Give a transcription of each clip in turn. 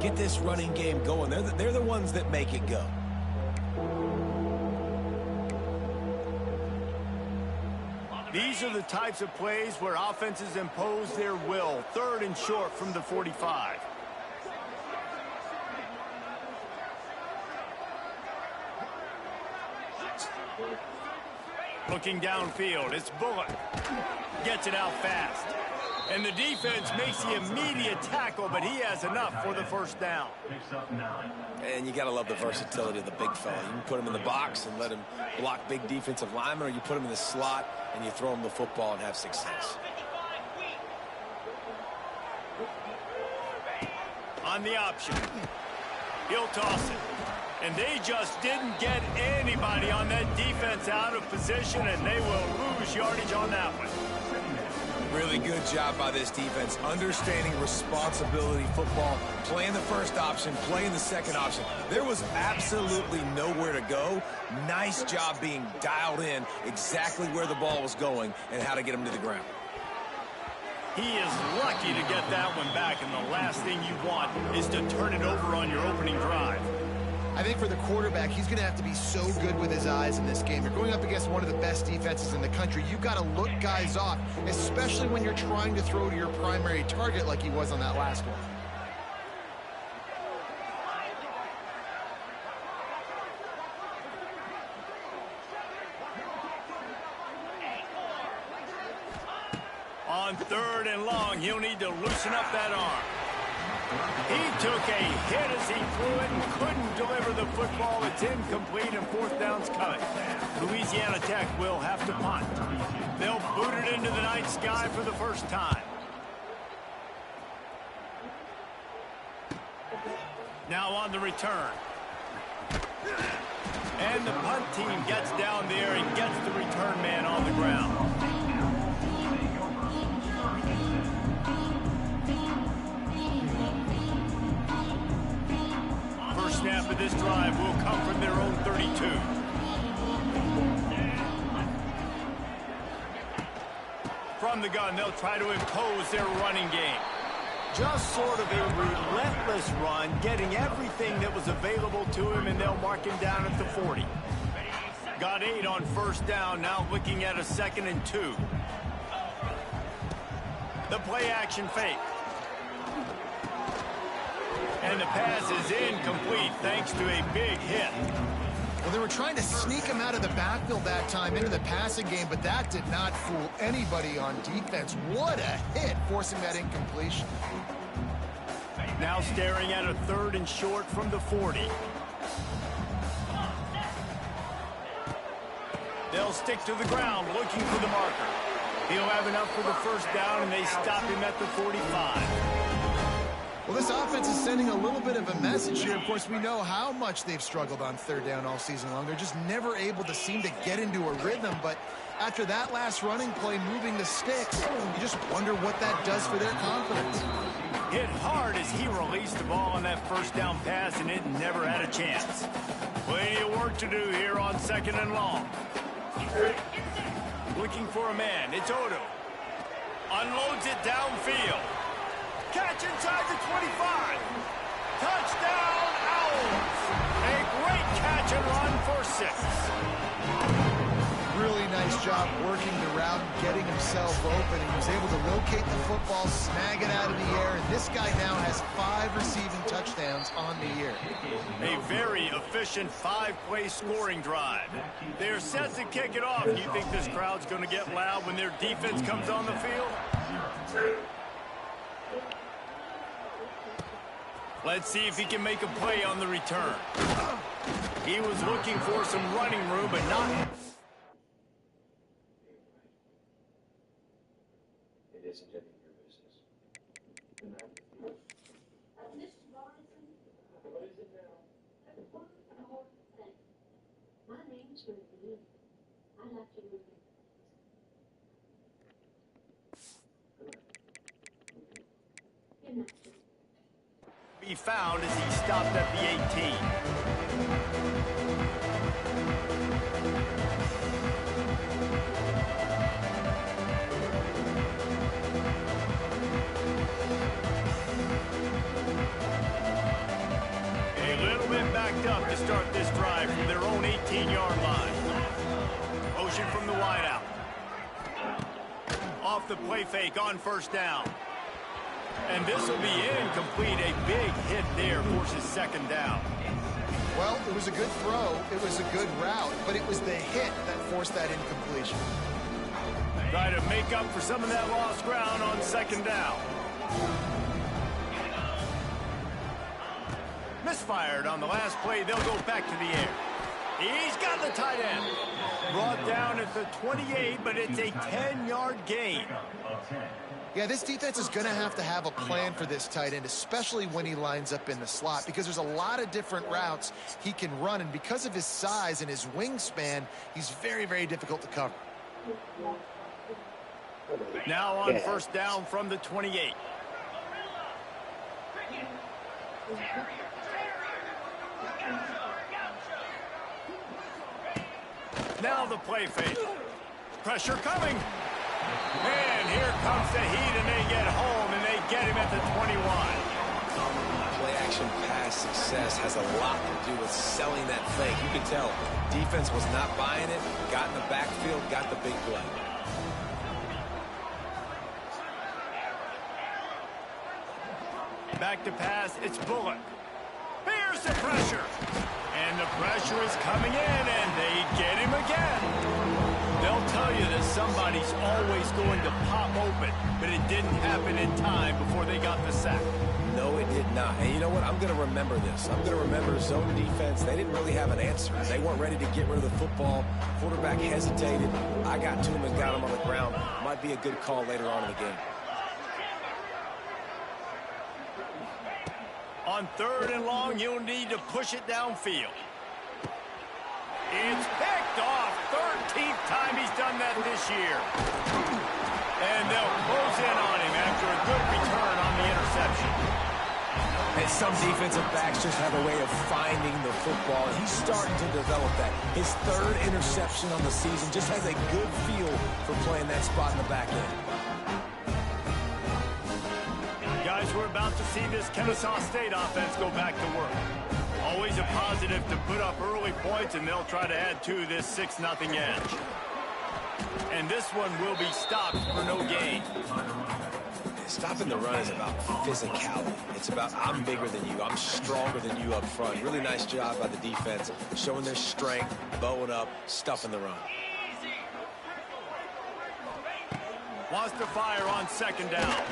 get this running game going. They're the ones that make it go. These are the types of plays where offenses impose their will. 3rd and short from the 45. Looking downfield, it's Bullock. Gets it out fast. And the defense makes the immediate tackle, but he has enough for the first down. And you got to love the versatility of the big fella. You can put him in the box and let him block big defensive linemen, or you put him in the slot and you throw him the football and have success. On the option. He'll toss it. And they just didn't get anybody on that defense out of position, and they will lose yardage on that one. Really good job by this defense, understanding responsibility football, playing the first option, playing the second option. There was absolutely nowhere to go. Nice job being dialed in exactly where the ball was going and how to get him to the ground. He is lucky to get that one back, and the last thing you want is to turn it over on your opening drive. I think for the quarterback, he's going to have to be so good with his eyes in this game. You're going up against one of the best defenses in the country. You've got to look guys off, especially when you're trying to throw to your primary target like he was on that last one. On 3rd and long, he'll need to loosen up that arm. He took a hit as he threw it and couldn't deliver the football. It's incomplete and 4th down's coming. Louisiana Tech will have to punt. They'll boot it into the night sky for the first time. Now on the return. And the punt team gets down there and gets the return man on the ground. Snap of this drive will come from their own 32. From the gun, they'll try to impose their running game. Just sort of a relentless run, getting everything that was available to him, and they'll mark him down at the 40. Got 8 on 1st down, now looking at a 2nd and 2. The play action fake. And the pass is incomplete thanks to a big hit. Well, they were trying to sneak him out of the backfield that time into the passing game, but that did not fool anybody on defense. What a hit, forcing that incompletion. Now staring at a 3rd and short from the 40. They'll stick to the ground looking for the marker. He'll have enough for the first down, and they stop him at the 45. Well, this offense is sending a little bit of a message here. Of course, we know how much they've struggled on 3rd down all season long. They're just never able to seem to get into a rhythm. But after that last running play, moving the sticks, you just wonder what that does for their confidence. Hit hard as he released the ball on that 1st down pass, and it never had a chance. Plenty of work to do here on 2nd and long. Looking for a man. It's Odo. Unloads it downfield. Catch inside the 25. Touchdown, Owls. A great catch and run for 6. Really nice job working the route, getting himself open, and he was able to locate the football, snag it out of the air, and this guy now has 5 receiving touchdowns on the year. A very efficient 5-play scoring drive. They're set to kick it off. Do you think this crowd's going to get loud when their defense comes on the field? Let's see if he can make a play on the return. He was looking for some running room, but not... It isn't any of your business. Mrs. Robinson, What is it now? one more thing. My name's Ruby. I'd like to move in. Good night. Be found as he stopped at the 18. locked up to start this drive from their own 18-yard line. Motion from the wideout. Off the play fake on first down. And this will be incomplete. A big hit there forces second down. Well, it was a good throw. It was a good route, but it was the hit that forced that incompletion. Try to make up for some of that lost ground on second down. Misfired on the last play. They'll go back to the air. He's got the tight end. Brought down at the 28, but it's a 10-yard gain. Yeah, this defense is going to have a plan for this tight end, especially when he lines up in the slot, because there's a lot of different routes he can run, and because of his size and his wingspan, he's very, very difficult to cover. Now on first down from the 28. Now the play fake. Pressure coming. And here comes the heat, and they get home, and they get him at the 21. Play-action pass success has a lot to do with selling that fake. You can tell defense was not buying it, got in the backfield, got the big play. Back to pass, it's Bullock. Here's the pressure. And the pressure is coming in, and they get him again. They'll tell you that somebody's always going to pop open, but it didn't happen in time before they got the sack. No, it did not. And you know what? I'm going to remember this. I'm going to remember zone defense. They didn't really have an answer. They weren't ready to get rid of the football. Quarterback hesitated. I got to him and got him on the ground. Might be a good call later on in the game. On third and long, you'll need to push it downfield. It's picked off. 13th time he's done that this year. And they'll close in on him after a good return on the interception. And some defensive backs just have a way of finding the football, and he's starting to develop that. His third interception on the season just has a good feel for playing that spot in the back end. Guys, we're about to see this Kennesaw State offense go back to work. Always a positive to put up early points, and they'll try to add to this 6-0 edge. And this one will be stopped for no gain. Stopping the run is about physicality. It's about I'm bigger than you. I'm stronger than you up front. Really nice job by the defense, showing their strength, bowing up, stuffing the run. Wants to fire on second down.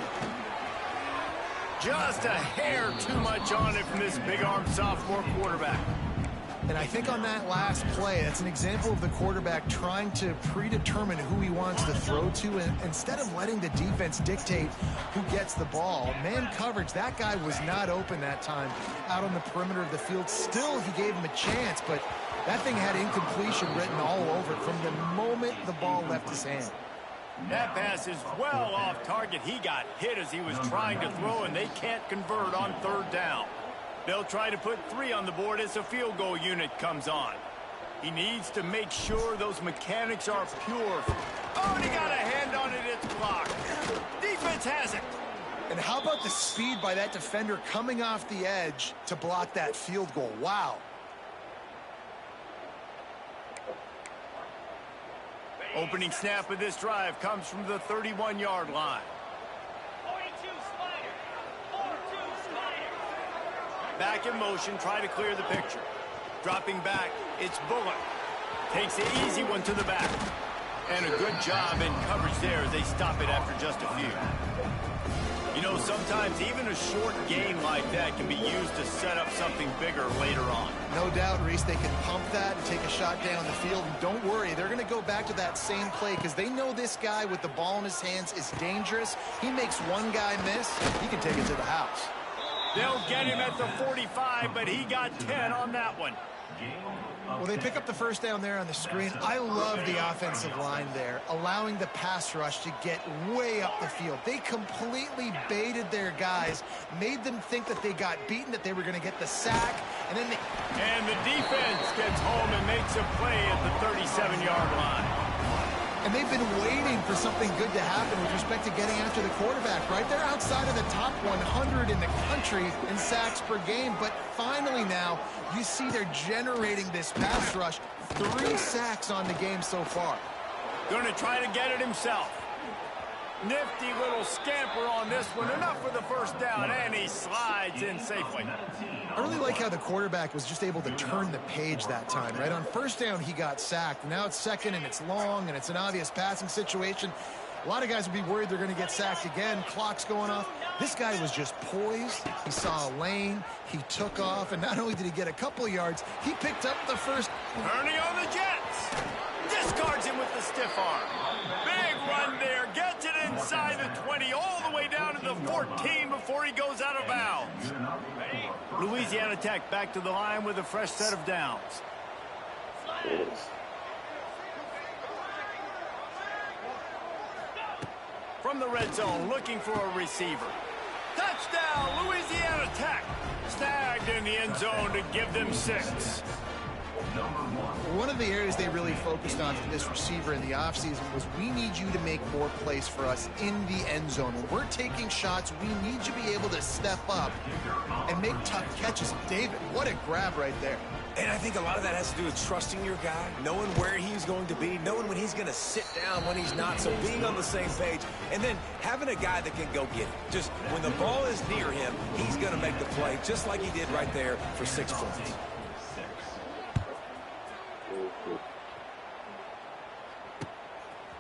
Just a hair too much on it from this big-armed sophomore quarterback. And I think on that last play, that's an example of the quarterback trying to predetermine who he wants to throw to, and instead of letting the defense dictate who gets the ball. Man coverage, that guy was not open that time out on the perimeter of the field. Still, he gave him a chance, but that thing had incompletion written all over it from the moment the ball left his hand. That pass is well off target. He got hit as he was trying to throw, and they can't convert on third down. They'll try to put 3 on the board as the field goal unit comes on. He needs to make sure those mechanics are pure. Oh, and he got a hand on it. It's blocked. Defense has it. And how about the speed by that defender coming off the edge to block that field goal? Wow. Opening snap of this drive comes from the 31-yard line. Back in motion, try to clear the picture. Dropping back, it's Bullock. Takes the easy one to the back. And a good job in coverage there as they stop it after just a few. You know, sometimes even a short gain like that can be used to set up something bigger later on. No doubt, Reese, they can pump that and take a shot down the field. And don't worry, they're going to go back to that same play because they know this guy with the ball in his hands is dangerous. He makes one guy miss, he can take it to the house. They'll get him at the 45, but he got 10 on that one. Well, they pick up the first down there on the screen. I love the offensive line there, allowing the pass rush to get way up the field. They completely baited their guys, made them think that they got beaten, that they were going to get the sack, and then And the defense gets home and makes a play at the 37-yard line. And they've been waiting for something good to happen with respect to getting after the quarterback, right? They're outside of the top 100 in the country in sacks per game, but finally now you see they're generating this pass rush. 3 sacks on the game so far. Going to try to get it himself. Nifty little scamper on this one. Enough for the first down, and he slides in safely. I really like how the quarterback was just able to turn the page that time, right? On first down, he got sacked. Now it's second, and it's long, and it's an obvious passing situation. A lot of guys would be worried they're going to get sacked again. Clock's going off. This guy was just poised. He saw a lane. He took off, and not only did he get a couple of yards, he picked up the first. Turning on the Jets. Discards him with the stiff arm. Big run there. Gets it inside the 20, all the way down to the 14 before he goes out of bounds. Louisiana Tech back to the line with a fresh set of downs. From the red zone, looking for a receiver. Touchdown, Louisiana Tech. Snagged in the end zone to give them 6. One of the areas they really focused on for this receiver in the offseason was we need you to make more plays for us in the end zone. When we're taking shots, we need you to be able to step up and make tough catches. David, what a grab right there. And I think a lot of that has to do with trusting your guy, knowing where he's going to be, knowing when he's going to sit down, when he's not, so being on the same page, and then having a guy that can go get it. Just when the ball is near him, he's going to make the play, just like he did right there for 6 points.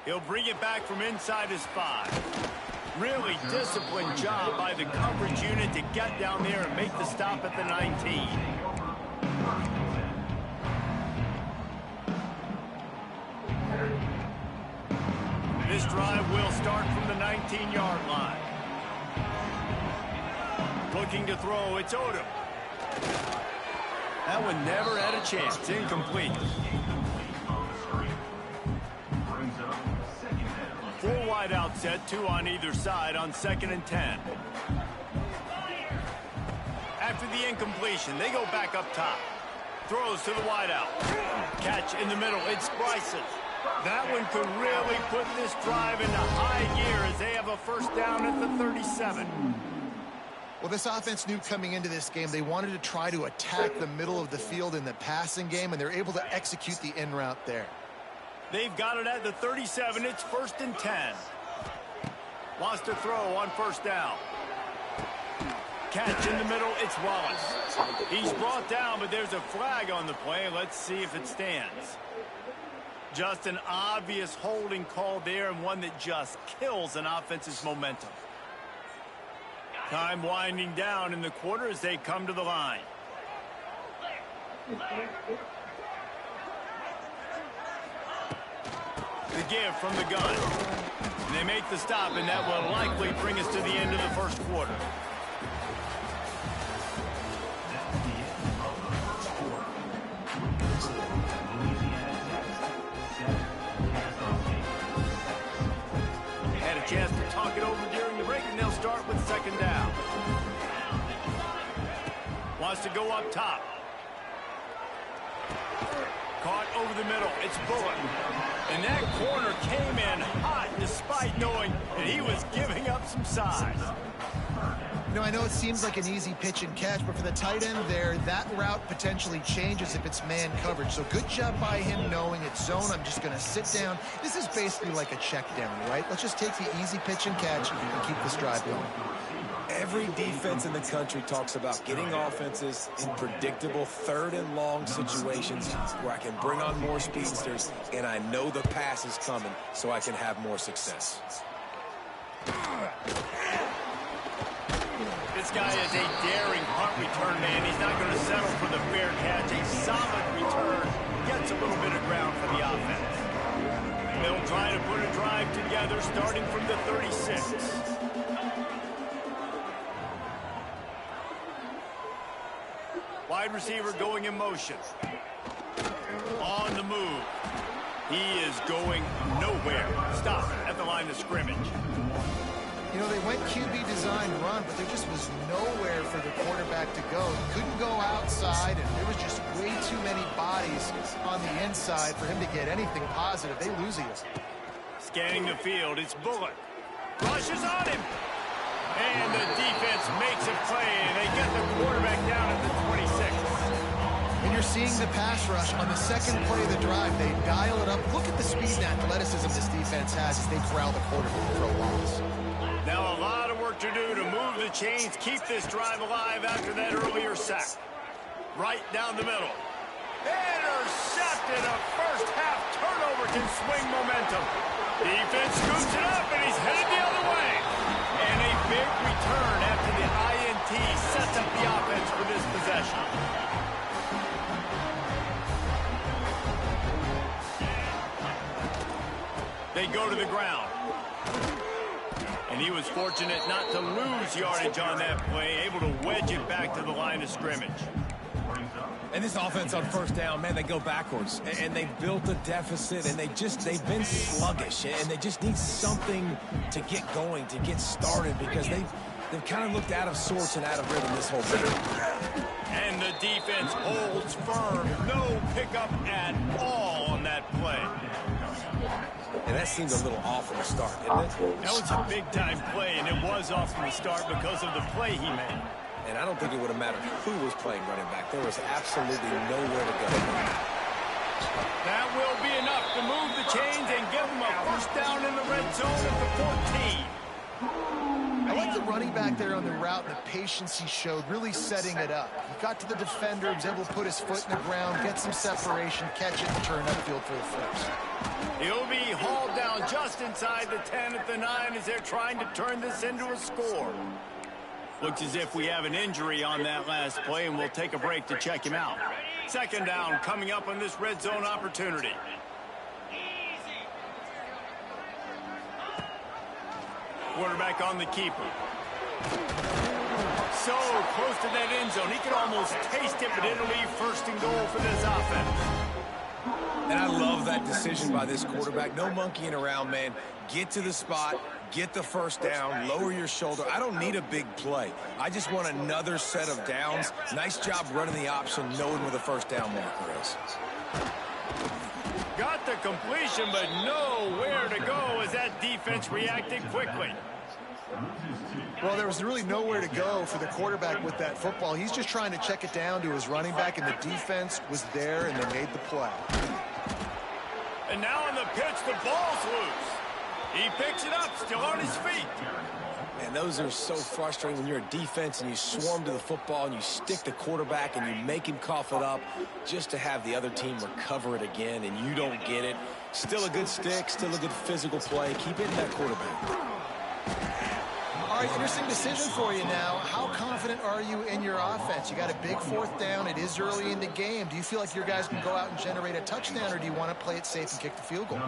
He'll bring it back from inside his 5. Really disciplined job by the coverage unit to get down there and make the stop at the 19. This drive will start from the 19-yard line. Looking to throw, it's Odom. That one never had a chance. Incomplete. 4 wide out set, 2 on either side on 2nd and 10. After the incompletion, they go back up top. Throws to the wide out. Catch in the middle. It's Bryson. That one could really put this drive into high gear as they have a first down at the 37. Well, this offense knew coming into this game they wanted to try to attack the middle of the field in the passing game, and they're able to execute the in route there. They've got it at the 37. It's 1st and 10. Wants to throw on first down. Catch in the middle. It's Wallace. He's brought down, but there's a flag on the play. Let's see if it stands. Just an obvious holding call there, and one that just kills an offense's momentum. Time winding down in the quarter as they come to the line. The give from the gun. And they make the stop, and that will likely bring us to the end of the first quarter. Had a chance to talk it over during the break, and they'll start with 2nd down. Wants to go up top. Caught over the middle. It's Bullock. And that corner came in hot despite knowing that he was giving up some size. You know, I know it seems like an easy pitch and catch, but for the tight end there, that route potentially changes if it's man coverage. So good job by him knowing it's zone. I'm just going to sit down. This is basically like a check down, right? Let's just take the easy pitch and catch and keep this drive going. Every defense in the country talks about getting offenses in predictable 3rd and long situations where I can bring on more speedsters and I know the pass is coming so I can have more success. This guy is a daring punt return man. He's not going to settle for the fair catch. A solid return gets a little bit of ground for the offense. They'll try to put a drive together starting from the 36. Wide receiver going in motion. On the move. He is going nowhere. Stop at the line of scrimmage. You know, they went QB design run, but there just was nowhere for the quarterback to go. He couldn't go outside, and there was just way too many bodies on the inside for him to get anything positive. They lose it. Scanning the field, it's Bullock. Rushes on him. And the defense makes a play, and they get the quarterback down at the 26. And you're seeing the pass rush on the second play of the drive. They dial it up. Look at the speed and athleticism this defense has as they corral the quarterback for a loss. Now a lot of work to do to move the chains, keep this drive alive after that earlier sack. Right down the middle. Intercepted. A first-half turnover can swing momentum. Defense scoops it up, and he's headed the other way. And a big return after the INT sets up the offense for this possession. They go to the ground. And he was fortunate not to lose yardage on that play, able to wedge it back to the line of scrimmage. And this offense on first down, man, they go backwards. And they built a deficit, and they've been sluggish. And they just need something to get going, to get started, because they've kind of looked out of sorts and out of rhythm this whole game. And the defense holds firm. No pickup at all on that play. And that seemed a little off from the start, didn't it? That was a big-time play, and it was off from the start because of the play he made. And I don't think it would have mattered who was playing running back. There was absolutely nowhere to go. That will be enough to move the chains and give them a first down in the red zone at the 14. I like the running back there on the route and the patience he showed, really setting it up. He got to the defender, was able to put his foot in the ground, get some separation, catch it, and turn upfield for the first. He'll be hauled down just inside the 10 at the 9 as they're trying to turn this into a score. Looks as if we have an injury on that last play, and we'll take a break to check him out. Second down coming up on this red zone opportunity. Quarterback on the keeper. So close to that end zone. He could almost taste it, but it'll leave first and goal for this offense. And I love that decision by this quarterback. No monkeying around, man. Get to the spot, get the first down, lower your shoulder. I don't need a big play. I just want another set of downs. Nice job running the option, knowing where the first down marker is. Got the completion, but nowhere to go as that defense reacted quickly. Well, there was really nowhere to go for the quarterback with that football. He's just trying to check it down to his running back, and the defense was there, and they made the play. And now on the pitch, the ball's loose. He picks it up, still on his feet. And those are so frustrating when you're a defense and you swarm to the football and you stick the quarterback and you make him cough it up just to have the other team recover it again, and you don't get it. Still a good stick, still a good physical play. Keep hitting that quarterback. All right, interesting decision for you now. How confident are you in your offense? You got a big fourth down. It is early in the game. Do you feel like your guys can go out and generate a touchdown, or do you want to play it safe and kick the field goal?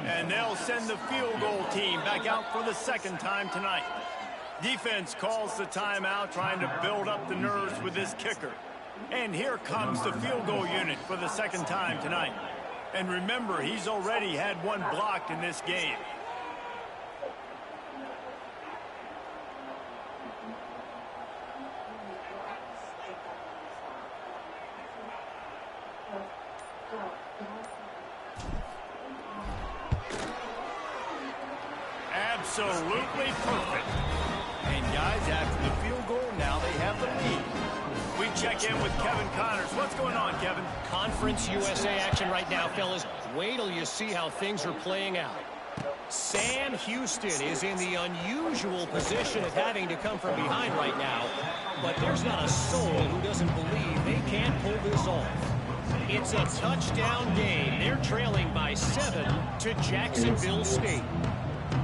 And they'll send the field goal team back out for the second time tonight. Defense calls the timeout, trying to build up the nerves with this kicker. And here comes the field goal unit for the second time tonight. And remember, he's already had one blocked in this game. Absolutely perfect. And guys, after the field goal, now they have the lead. We check in with Kevin Connors. What's going on, Kevin? Conference USA action right now, fellas. Wait till you see how things are playing out. Sam Houston is in the unusual position of having to come from behind right now, but there's not a soul who doesn't believe they can't pull this off. It's a touchdown game. They're trailing by 7 to Jacksonville State.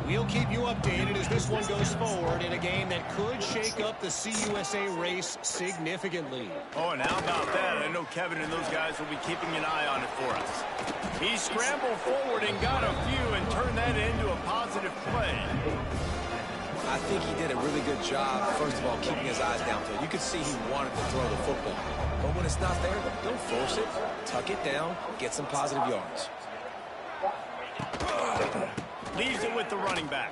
We'll keep you updated as this one goes forward in a game that could shake up the CUSA race significantly. Oh, and how about that? I know Kevin and those guys will be keeping an eye on it for us. He scrambled forward and got a few and turned that into a positive play. I think he did a really good job, first of all, keeping his eyes downfield. You could see he wanted to throw the football. But when it's not there, don't force it. Tuck it down, get some positive yards. Leaves it with the running back.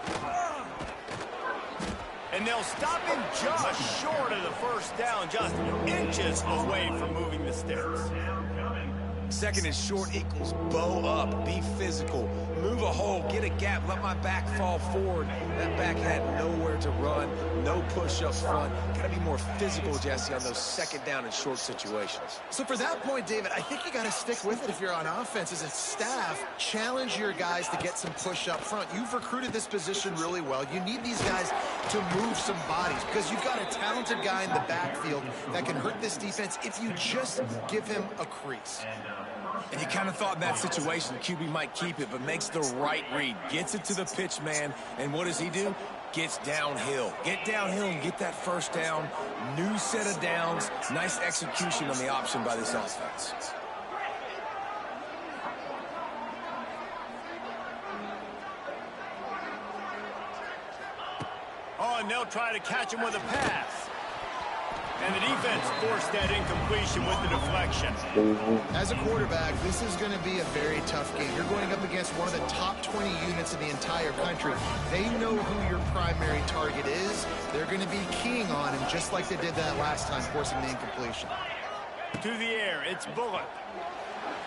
And they'll stop him just short of the first down, just inches away from moving the sticks. Second and short equals bow up, be physical, move a hole, get a gap, let my back fall forward. That back had nowhere to run, no push up front. Got to be more physical, Jesse, on those second down and short situations. So for that point, David, I think you got to stick with it if you're on offense. As a staff, challenge your guys to get some push up front. You've recruited this position really well. You need these guys to move some bodies because you've got a talented guy in the backfield that can hurt this defense if you just give him a crease. And you kind of thought in that situation the QB might keep it, but makes the right read. Gets it to the pitch man, and what does he do? Gets downhill. Get downhill and get that first down. New set of downs. Nice execution on the option by this offense. Oh, and they'll try to catch him with a pass. And the defense forced that incompletion with the deflection. As a quarterback, this is going to be a very tough game. You're going up against one of the top 20 units in the entire country. They know who your primary target is. They're going to be keying on him just like they did that last time, forcing the incompletion. To the air, it's Bullock.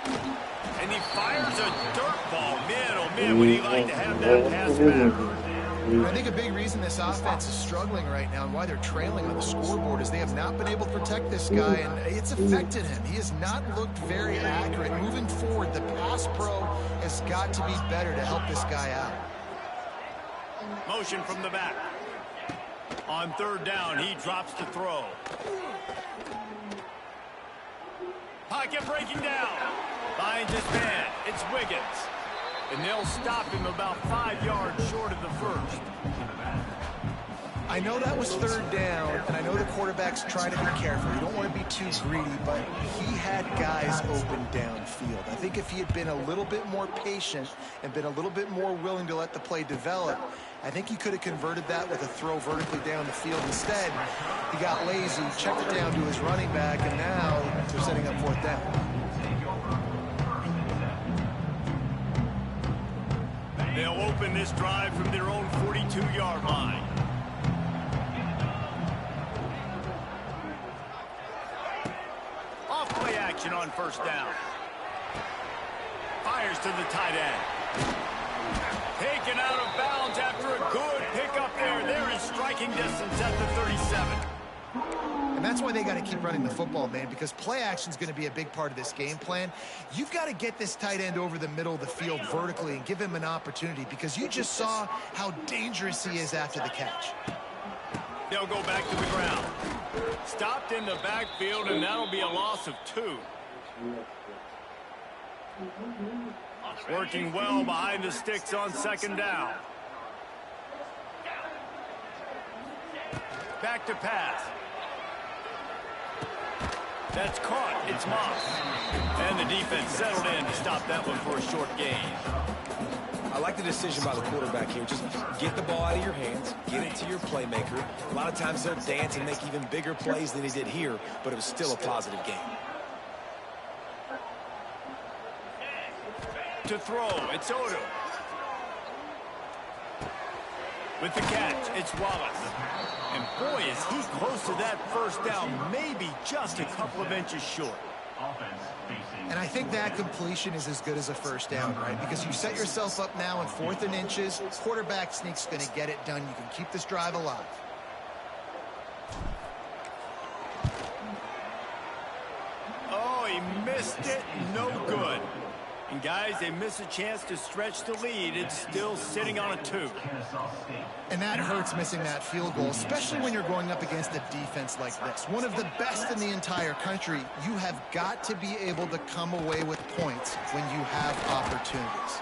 And he fires a dirt ball. Man, oh man, would he like to have that pass back. I think a big reason this offense is struggling right now and why they're trailing on the scoreboard is they have not been able to protect this guy, and it's affected him. He has not looked very accurate. Moving forward, the pass pro has got to be better to help this guy out. Motion from the back. On third down, he drops the throw. Pocket breaking down. Finds his man. It's Wiggins. And they'll stop him about 5 yards short of the first. I know that was third down, and I know the quarterback's trying to be careful. You don't want to be too greedy, but he had guys open downfield. I think if he had been a little bit more patient and been a little bit more willing to let the play develop, I think he could have converted that with a throw vertically down the field. Instead, he got lazy, checked it down to his running back, and now they're setting up fourth down. They'll open this drive from their own 42-yard line. Off play action on first down. Fires to the tight end. Taken out of bounds after a good pickup there. They're in striking distance at the 37. And that's why they got to keep running the football, man, because play action is going to be a big part of this game plan. You've got to get this tight end over the middle of the field vertically and give him an opportunity, because you just saw how dangerous he is after the catch. They'll go back to the ground. Stopped in the backfield, and that'll be a loss of 2. Working well behind the sticks on second down. Back to pass. That's caught. It's Moss. And the defense settled in to stop that one for a short gain. I like the decision by the quarterback here. Just get the ball out of your hands, get it to your playmaker. A lot of times they'll dance and make even bigger plays than he did here, but it was still a positive game. To throw, it's Odo. With the catch, it's Wallace. And boy, is he close to that first down, maybe just a couple of inches short. And I think that completion is as good as a first down, right? Because you set yourself up now in 4th and inches. Quarterback sneak's going to get it done. You can keep this drive alive. Oh, he missed it. No good. And guys, they miss a chance to stretch the lead. It's still sitting on a 2. And that hurts, missing that field goal, especially when you're going up against a defense like this. One of the best in the entire country. You have got to be able to come away with points when you have opportunities.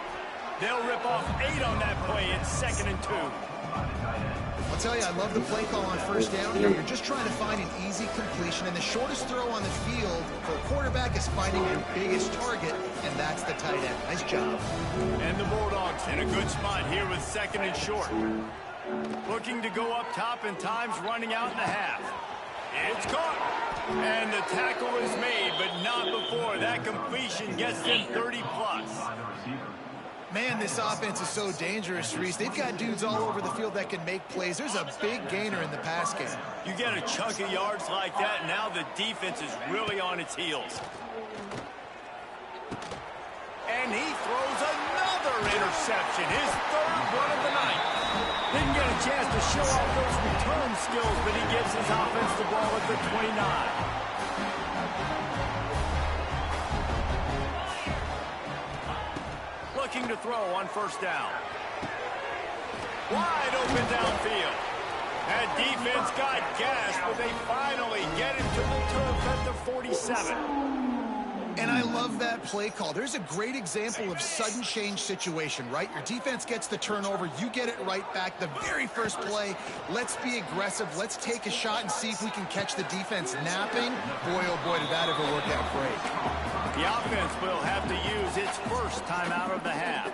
They'll rip off 8 on that play. It's 2nd and 2. I'll tell you, I love the play call on first down here. You're just trying to find an easy completion, and the shortest throw on the field for a quarterback is finding your biggest target, and that's the tight end. Nice job. And the Bulldogs in a good spot here with 2nd and short. Looking to go up top, and time's running out in the half. It's caught. And the tackle is made, but not before that completion gets them 30-plus. Man, this offense is so dangerous, Reese. They've got dudes all over the field that can make plays. There's a big gainer in the pass game. You get a chunk of yards like that, now the defense is really on its heels. And he throws another interception, his third one of the night. Didn't get a chance to show off those return skills, but he gives his offense the ball at the 29. Looking to throw on first down. Wide open downfield. That defense got gassed, but they finally get him to the turf at the 47. And I love that play call. There's a great example of sudden change situation, right? Your defense gets the turnover. You get it right back. The very first play, let's be aggressive. Let's take a shot and see if we can catch the defense napping. Boy, oh boy, did that ever work out great. The offense will have to use its first timeout of the half.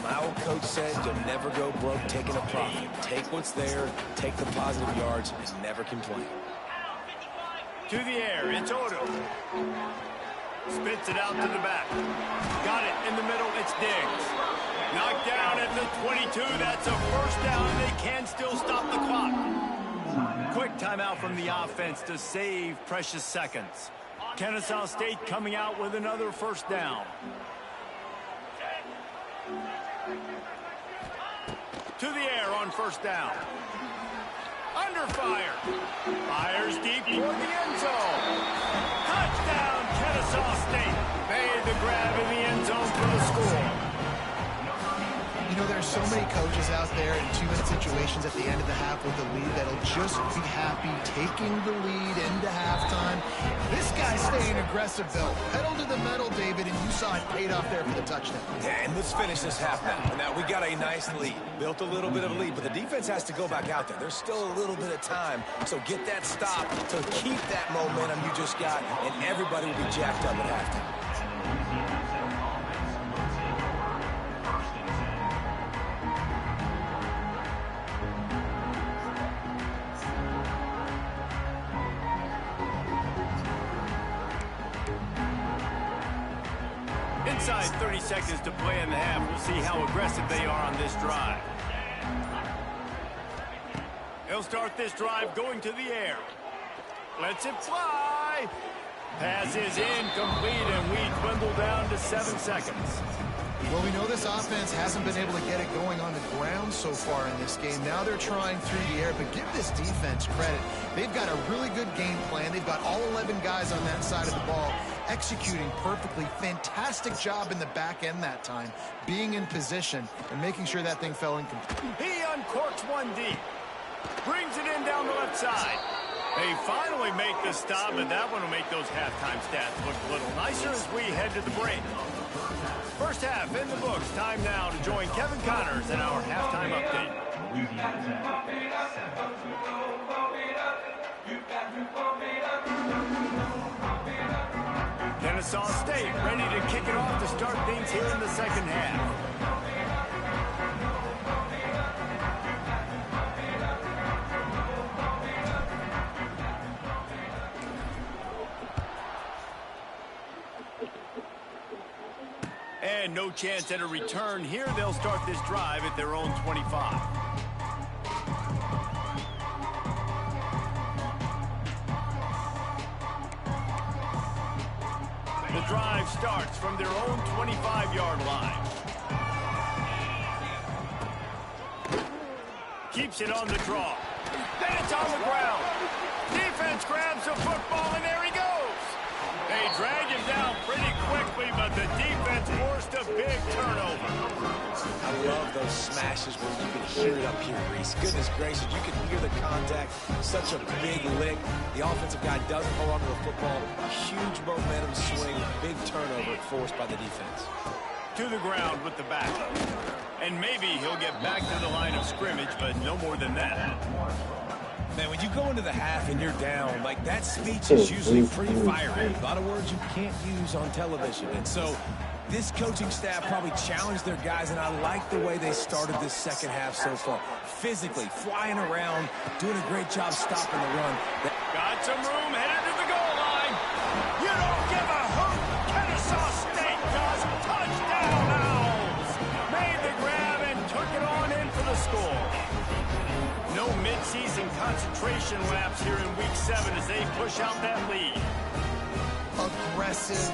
My old coach said you'll never go broke taking a profit. Take what's there, take the positive yards, and never complain. To the air, it's Odo. Spits it out to the back. Got it in the middle, it's Diggs. Knocked down at the 22, that's a first down. They can still stop the clock. Quick timeout from the offense to save precious seconds. Kennesaw State coming out with another first down. To the air on first down. Under fire. Fires deep toward the end zone. Touchdown, Kennesaw State. Made the grab in the end zone for the score. You know, there's so many coaches out there in two-minute situations at the end of the half with the lead that'll just be happy taking the lead into halftime. This guy's staying aggressive, Bill. Pedal to the metal, David, and you saw it paid off there for the touchdown. Yeah, and let's finish this half now. Now, we got a nice lead. Built a little bit of a lead, but the defense has to go back out there. There's still a little bit of time, so get that stop to keep that momentum you just got, and everybody will be jacked up at halftime. Inside 30 seconds to play in the half. We'll see how aggressive they are on this drive. They'll start this drive going to the air. Lets it fly. Pass is incomplete, and we dwindle down to 7 seconds. Well, we know this offense hasn't been able to get it going on the ground so far in this game. Now they're trying through the air, but give this defense credit. They've got a really good game plan. They've got all 11 guys on that side of the ball executing perfectly. Fantastic job in the back end that time, being in position and making sure that thing fell incomplete. He uncorks one deep. Brings it in down the left side. They finally make the stop, and that one will make those halftime stats look a little nicer as we head to the break. First half in the books. Time now to join Kevin Connors in our halftime update. Kennesaw State ready to kick it off to start things here in the second half. And no chance at a return here. They'll start this drive at their own 25. The drive starts from their own 25-yard line. Keeps it on the draw. Then it's on the ground. Defense grabs the football, and there he goes. They drag him down pretty quickly, but the defense forced a big turnover. I love those smashes where you can hear it up here, Reese. Goodness gracious, you can hear the contact. Such a big lick. The offensive guy doesn't hold on to the football. Huge momentum swing, big turnover forced by the defense. To the ground with the back. And maybe he'll get back to the line of scrimmage, but no more than that. Man, when you go into the half and you're down, like that speech is usually pretty fiery. A lot of words you can't use on television. And so this coaching staff probably challenged their guys, and I like the way they started this second half so far. Physically, flying around, doing a great job stopping the run. Got some room headed to the goal line. You don't give a hoot. Kennesaw State does. Touchdown Owls. Made the grab and took it on in for the score. No midseason concentration laps here in Week 7 as they push out that lead. A aggressive,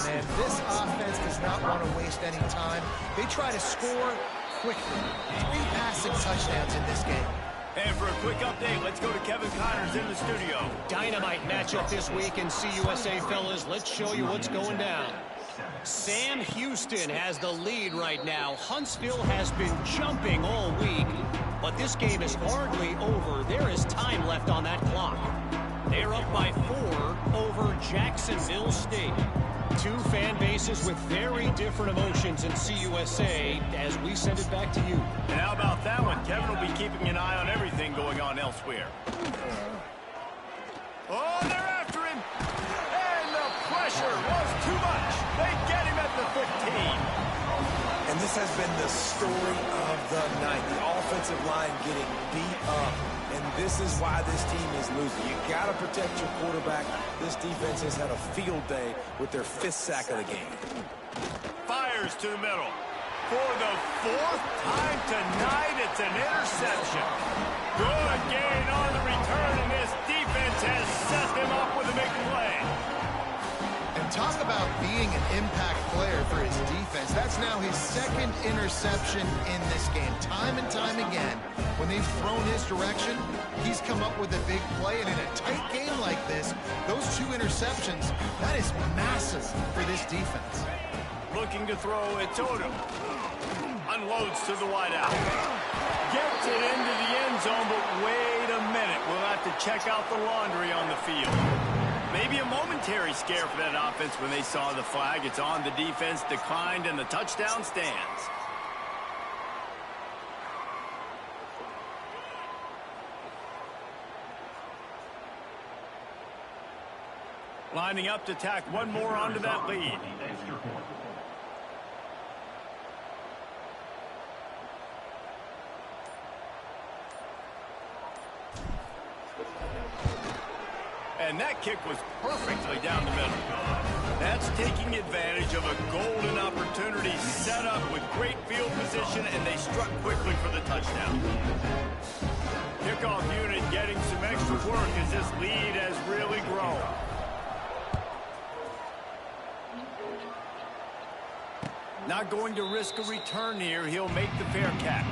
man. This offense does not want to waste any time. They try to score quickly. 3 passing touchdowns in this game. And for a quick update, let's go to Kevin Connors in the studio. Dynamite matchup this week in CUSA, fellas. Let's show you what's going down. Sam Houston has the lead right now. Huntsville has been jumping all week, but this game is hardly over. There is time left on that clock. They're up by 4 over Jacksonville State. 2 fan bases with very different emotions in CUSA as we send it back to you. And how about that one? Kevin will be keeping an eye on everything going on elsewhere. Oh, they're after him. And the pressure was too much. They get him at the 15. And this has been the story of the night. The offensive line getting beat up. And this is why this team is losing. You got to protect your quarterback. This defense has had a field day with their 5th sack of the game. Fires to the middle. For the 4th time tonight, it's an interception. Good gain on the return, and this defense has set them up with a big play. And talk about being an impact player for his defense. That's now his 2nd interception in this game. Time and time again, when they've thrown his direction, he's come up with a big play. And in a tight game like this, those 2 interceptions, that is massive for this defense. Looking to throw, it's Odom. Unloads to the wideout. Gets it into the end zone, but wait a minute. We'll have to check out the laundry on the field. Maybe a momentary scare for that offense when they saw the flag. It's on, the defense declined, and the touchdown stands. Lining up to tack one more onto that lead. And that kick was perfectly down the middle. That's taking advantage of a golden opportunity set up with great field position, and they struck quickly for the touchdown. Kickoff unit getting some extra work as this lead has really grown. Not going to risk a return here. He'll make the fair catch.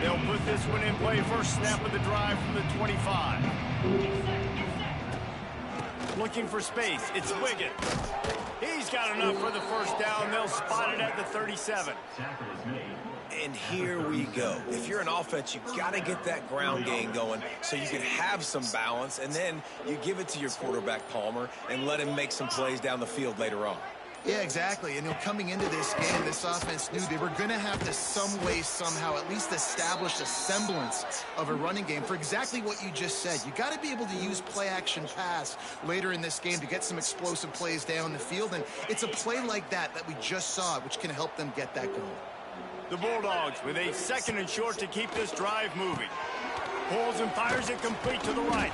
They'll put this one in play. First snap of the drive from the 25. Looking for space. It's Wiggins. He's got enough for the first down. They'll spot it at the 37. And here we go. If you're an offense, you got to get that ground game going so you can have some balance, and then you give it to your quarterback, Palmer, and let him make some plays down the field later on. Yeah, exactly. And coming into this game, this offense knew they were going to have to some way, somehow, at least establish a semblance of a running game for exactly what you just said. You got to be able to use play-action pass later in this game to get some explosive plays down the field. And it's a play like that we just saw, which can help them get that going. The Bulldogs with a 2nd and short to keep this drive moving. Pulls and fires it complete to the right.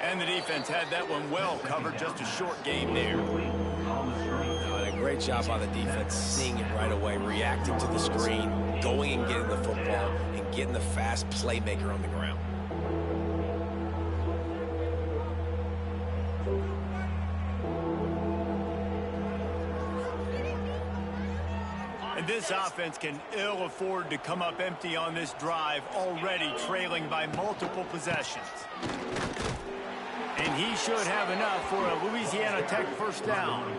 And the defense had that one well covered. Just a short game there. A great job by the defense, seeing it right away, reacting to the screen, going and getting the football, and getting the fast playmaker on the ground. And this offense can ill afford to come up empty on this drive, already trailing by multiple possessions. And he should have enough for a Louisiana Tech first down.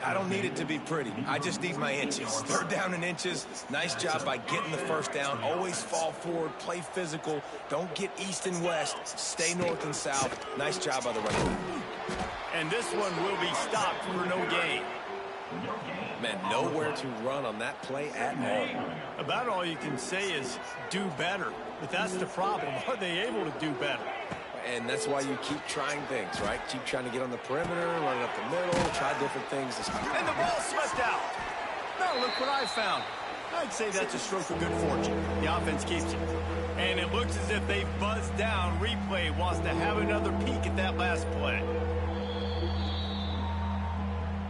I don't need it to be pretty. I just need my inches. 3rd down and inches. Nice job by getting the first down. Always fall forward, play physical. Don't get east and west. Stay north and south. Nice job by the running back. And this one will be stopped for no gain. Man, nowhere to run on that play at all. About all you can say is do better. But that's the problem. Are they able to do better? And that's why you keep trying things, right? Keep trying to get on the perimeter, run it up the middle, try different things. And the ball slipped out. Now look what I found. I'd say that's a stroke of good fortune. The offense keeps it. And it looks as if they buzzed down. Replay wants to have another peek at that last play.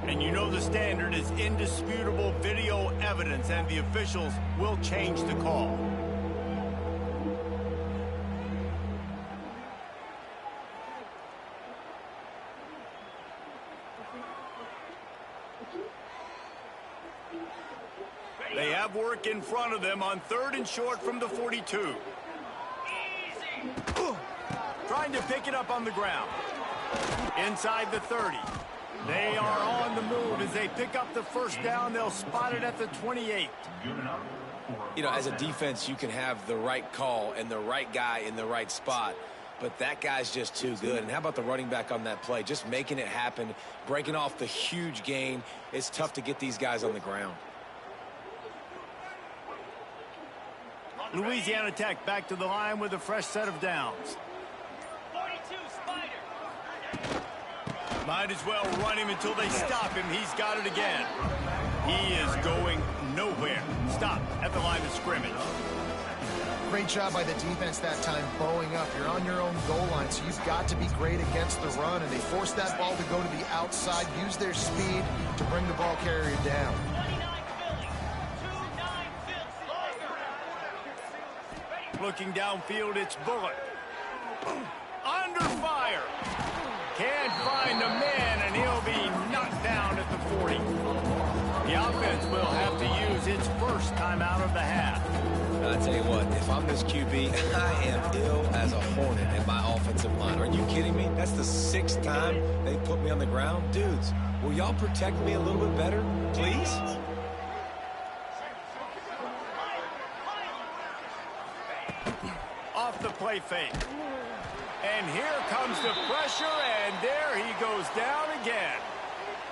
And you know the standard is indisputable video evidence, and the officials will change the call. They have work in front of them on 3rd and short from the 42. Trying to pick it up on the ground. Inside the 30. They are on the move as they pick up the first down. They'll spot it at the 28. You know, as a defense, you can have the right call and the right guy in the right spot, but that guy's just too good. And how about the running back on that play? Just making it happen, breaking off the huge gain. It's tough to get these guys on the ground. Louisiana Tech back to the line with a fresh set of downs. 42, Spider. Might as well run him until they stop him. He's got it again. He is going nowhere. Stop at the line of scrimmage. Great job by the defense that time, bowing up. You're on your own goal line, so you've got to be great against the run, and they forced that ball to go to the outside, use their speed to bring the ball carrier down. Looking downfield, it's Bullock. Under fire. Can't find a man, and he'll be knocked down at the 40. The offense will have to use its first timeout of the half. I tell you what, if I'm this QB, I am ill as a hornet in my offensive line. Are you kidding me? That's the 6th time they put me on the ground. Dudes, will y'all protect me a little bit better, please? Off the play fake. And here comes the pressure, and there he goes down again.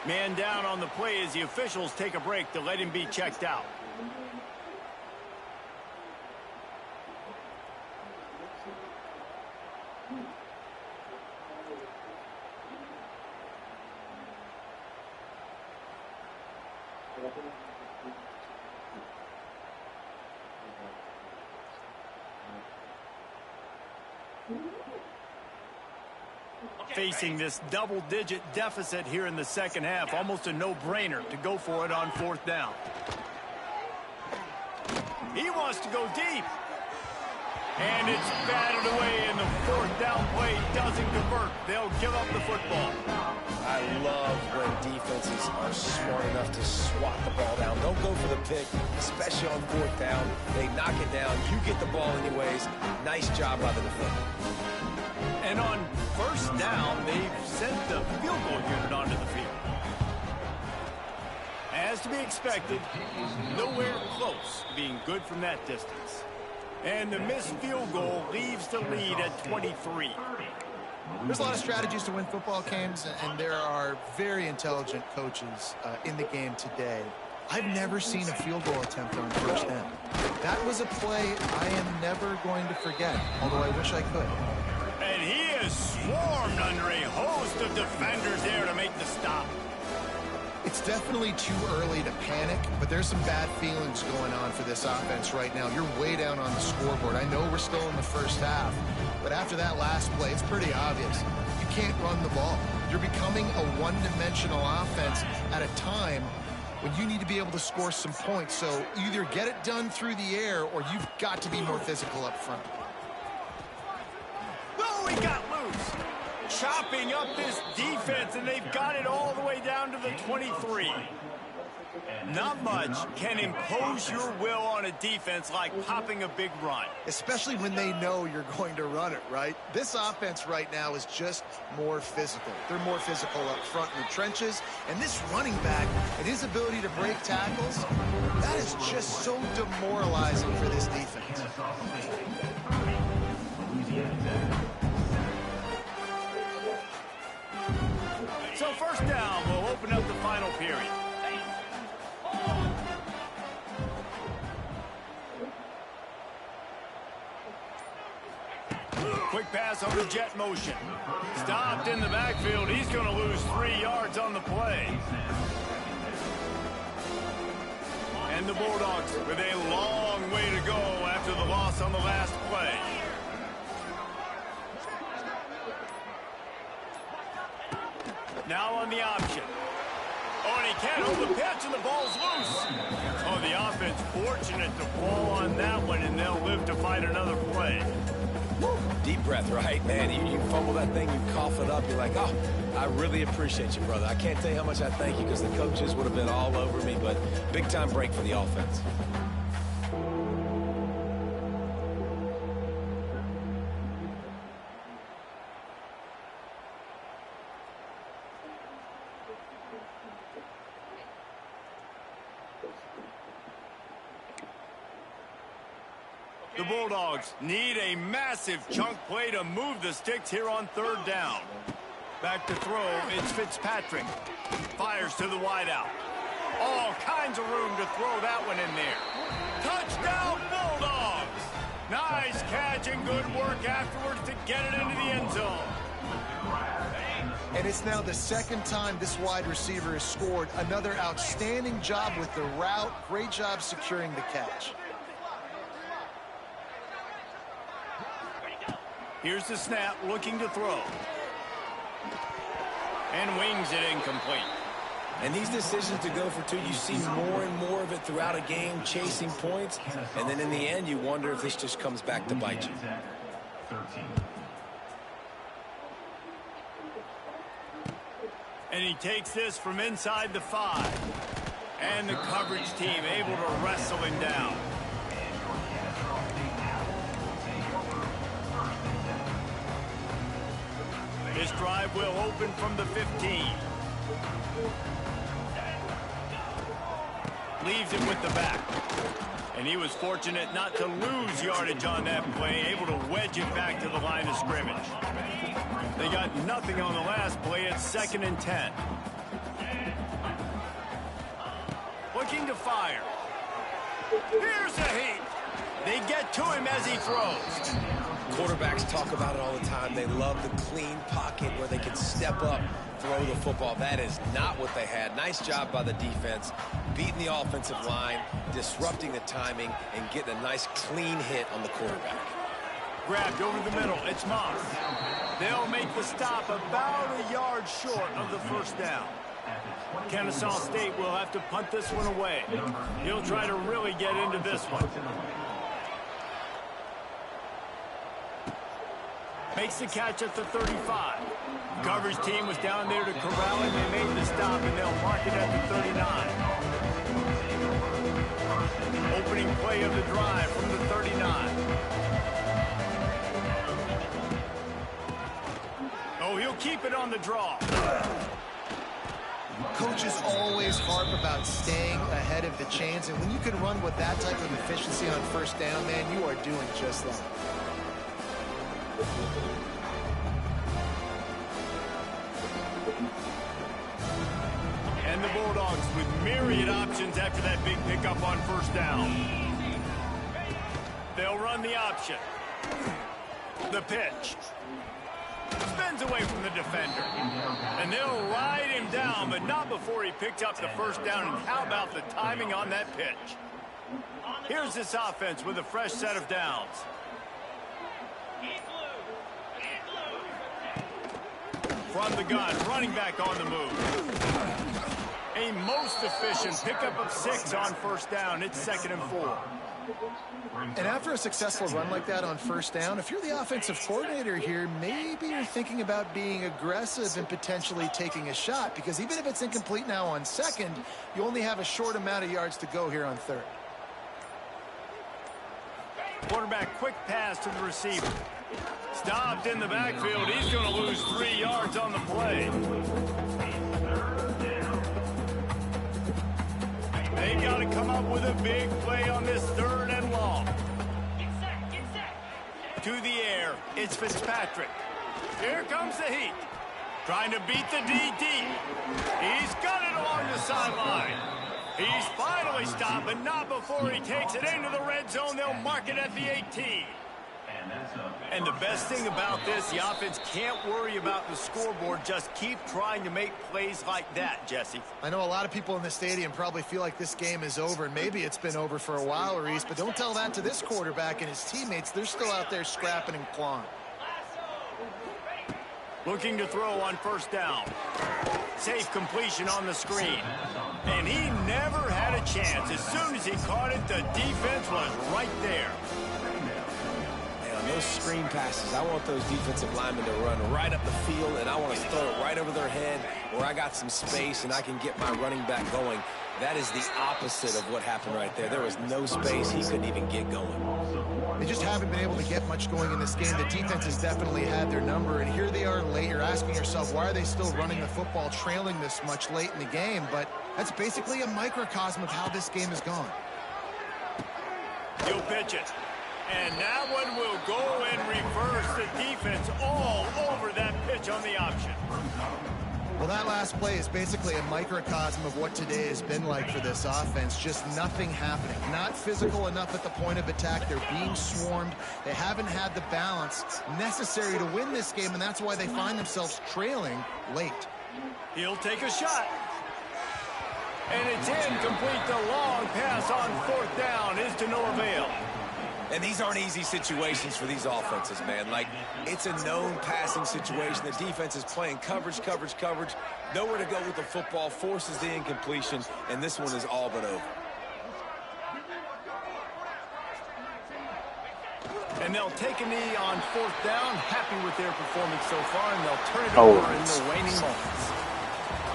Man down on the play as the officials take a break to let him be checked out. Facing this double-digit deficit here in the second half, almost a no-brainer to go for it on 4th down. He wants to go deep. And it's batted away, and the 4th down play doesn't convert. They'll give up the football. I love when defenses are smart enough to swat the ball down. Don't go for the pick, especially on 4th down. They knock it down. You get the ball anyways. Nice job by the defender. And on 1st down, they've sent the field goal unit onto the field. As to be expected, nowhere close to being good from that distance. And the missed field goal leaves the lead at 23. There's a lot of strategies to win football games, and there are very intelligent coaches in the game today. I've never seen a field goal attempt on 1st down. That was a play I am never going to forget, although I wish I could. And he is swarmed under a host of defenders there to make the stop. It's definitely too early to panic, but there's some bad feelings going on for this offense right now. You're way down on the scoreboard. I know we're still in the first half, but after that last play, it's pretty obvious. You can't run the ball. You're becoming a one-dimensional offense at a time when you need to be able to score some points. So either get it done through the air or you've got to be more physical up front. Oh, he got loose. Chopping up this defense, and they've got it all the way down to the 23. Not much can impose your will on a defense like popping a big run. Especially when they know you're going to run it, right? This offense right now is just more physical. They're more physical up front in the trenches, and this running back and his ability to break tackles, that is just so demoralizing for this defense. So 1st down will open up the final period. Quick pass on the jet motion. Stopped in the backfield. He's going to lose 3 yards on the play. And the Bulldogs with a long way to go after the loss on the last play. Now on the option. Oh, and he can't hold the pitch, and the ball's loose. Oh, the offense fortunate to fall on that one, and they'll live to fight another play. Deep breath, right, man? You fumble that thing, you cough it up, you're like, oh, I really appreciate you, brother. I can't tell you how much I thank you because the coaches would have been all over me, but big-time break for the offense. The Bulldogs need a massive chunk play to move the sticks here on third down. Back to throw, it's Fitzpatrick. Fires to the wideout. All kinds of room to throw that one in there. Touchdown, Bulldogs! Nice catch and good work afterwards to get it into the end zone. And it's now the second time this wide receiver has scored. Another outstanding job with the route. Great job securing the catch. Here's the snap, looking to throw. And wings it incomplete. And these decisions to go for two, you see more and more of it throughout a game, chasing points. And then in the end, you wonder if this just comes back to bite you. And he takes this from inside the 5. And the coverage team able to wrestle him down. This drive will open from the 15. Leaves it with the back. And he was fortunate not to lose yardage on that play, able to wedge it back to the line of scrimmage. They got nothing on the last play. It's 2nd and 10. Looking to fire. Here's the heat. They get to him as he throws. Quarterbacks talk about it all the time. They love the clean pocket where they can step up, throw the football. That is not what they had. Nice job by the defense, beating the offensive line, disrupting the timing, and getting a nice clean hit on the quarterback. Grabbed over the middle. It's Moss. They'll make the stop about a yard short of the first down. Kennesaw State will have to punt this one away. He'll try to really get into this one. Makes the catch at the 35. Coverage team was down there to corral him. They made the stop, and they'll mark it at the 39. Opening play of the drive from the 39. Oh, he'll keep it on the draw. Coaches always harp about staying ahead of the chains, and when you can run with that type of efficiency on first down, man, you are doing just that. And the Bulldogs with myriad options after that big pickup on first down. They'll run the option. The pitch. Spins away from the defender. And they'll ride him down, but not before he picked up the first down. And how about the timing on that pitch? Here's this offense with a fresh set of downs. From the gun, running back on the move. A most efficient pickup of 6 on first down. It's 2nd and 4. And after a successful run like that on first down, if you're the offensive coordinator here, maybe you're thinking about being aggressive and potentially taking a shot, because even if it's incomplete now on 2nd, you only have a short amount of yards to go here on 3rd. Quarterback quick pass to the receiver. Stopped in the backfield. He's going to lose 3 yards on the play. They've got to come up with a big play on this 3rd and long. To the air, it's Fitzpatrick. Here comes the heat. Trying to beat the DD. He's got it along the sideline. He's finally stopped, but not before he takes it into the red zone. They'll mark it at the 18. And the best thing about this, the offense can't worry about the scoreboard. Just keep trying to make plays like that, Jesse. I know a lot of people in the stadium probably feel like this game is over, and maybe it's been over for a while, Reese, but don't tell that to this quarterback and his teammates. They're still out there scrapping and clawing. Looking to throw on first down. Safe completion on the screen. And he never had a chance. As soon as he caught it, the defense was right there. Those screen passes, I want those defensive linemen to run right up the field, and I want to throw it right over their head where I got some space and I can get my running back going. That is the opposite of what happened right there. There was no space. He couldn't even get going. They just haven't been able to get much going in this game. The defense has definitely had their number, and here they are late. You're asking yourself, why are they still running the football, trailing this much late in the game? But that's basically a microcosm of how this game has gone. He'll pitch it. And that one will go and reverse the defense all over that pitch on the option. Well, that last play is basically a microcosm of what today has been like for this offense. Just nothing happening. Not physical enough at the point of attack. They're being swarmed. They haven't had the balance necessary to win this game, and that's why they find themselves trailing late. He'll take a shot. And it's incomplete. The long pass on fourth down is to no avail. And these aren't easy situations for these offenses, man. Like, it's a known passing situation. The defense is playing coverage. Nowhere to go with the football, forces the incompletion, and this one is all but over. And they'll take a knee on fourth down. Happy with their performance so far, and they'll turn it over in the waning moments.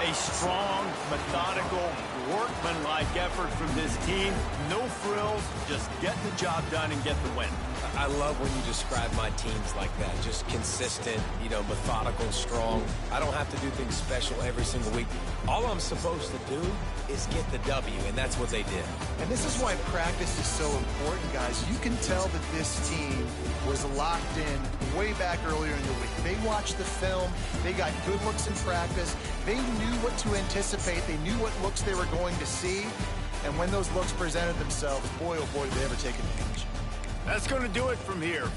A strong, methodical, workmanlike effort from this team. No frills, just get the job done and get the win. I love when you describe my teams like that. Just consistent, methodical, strong. I don't have to do things special every single week. All I'm supposed to do is get the W, and that's what they did. And this is why practice is so important, guys. You can tell that this team was locked in way back earlier in the week. They watched the film. They got good looks in practice. They knew what to anticipate. They knew what looks they were going to see. And when those looks presented themselves, boy, oh boy, did they ever take advantage. That's going to do it from here.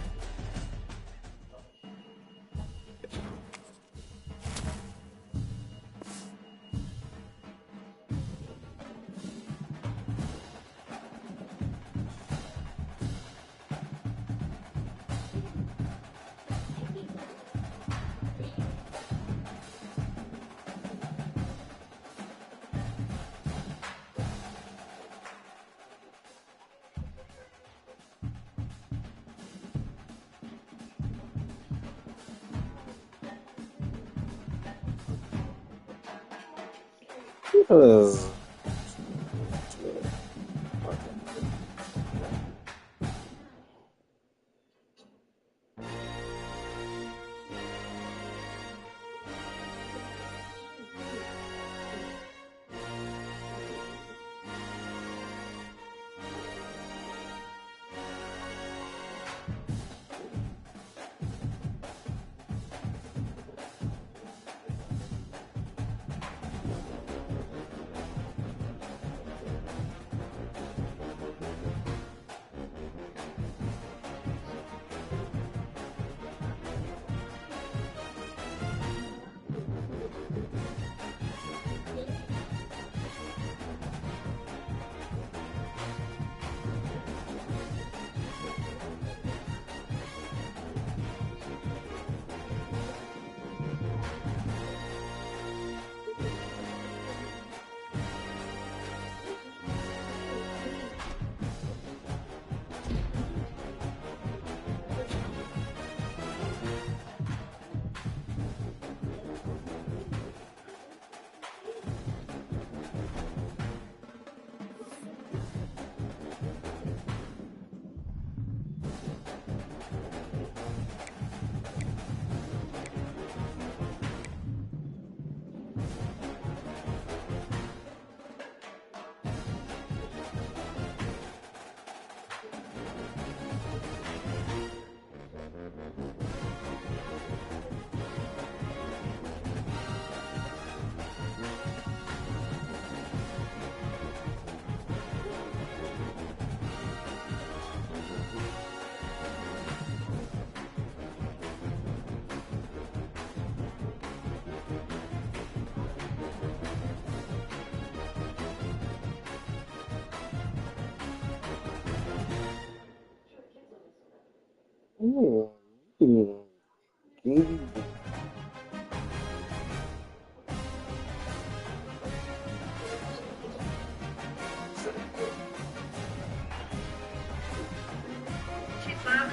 She's smiling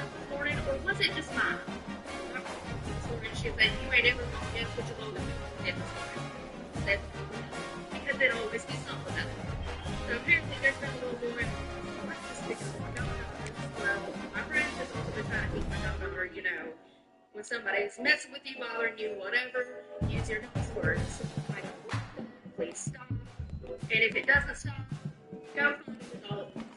this morning, or was it just mine? This morning she said, "You ain't ever gonna guess what you're gonna do this morning." That's because it always be something else. So apparently there's been a little more practice with my daughter. Well, my friend is also trying to teach my daughter, you know, when somebody's messing with you, bothering you, whatever, use your next words. Like, please stop. And if it doesn't stop, go find an adult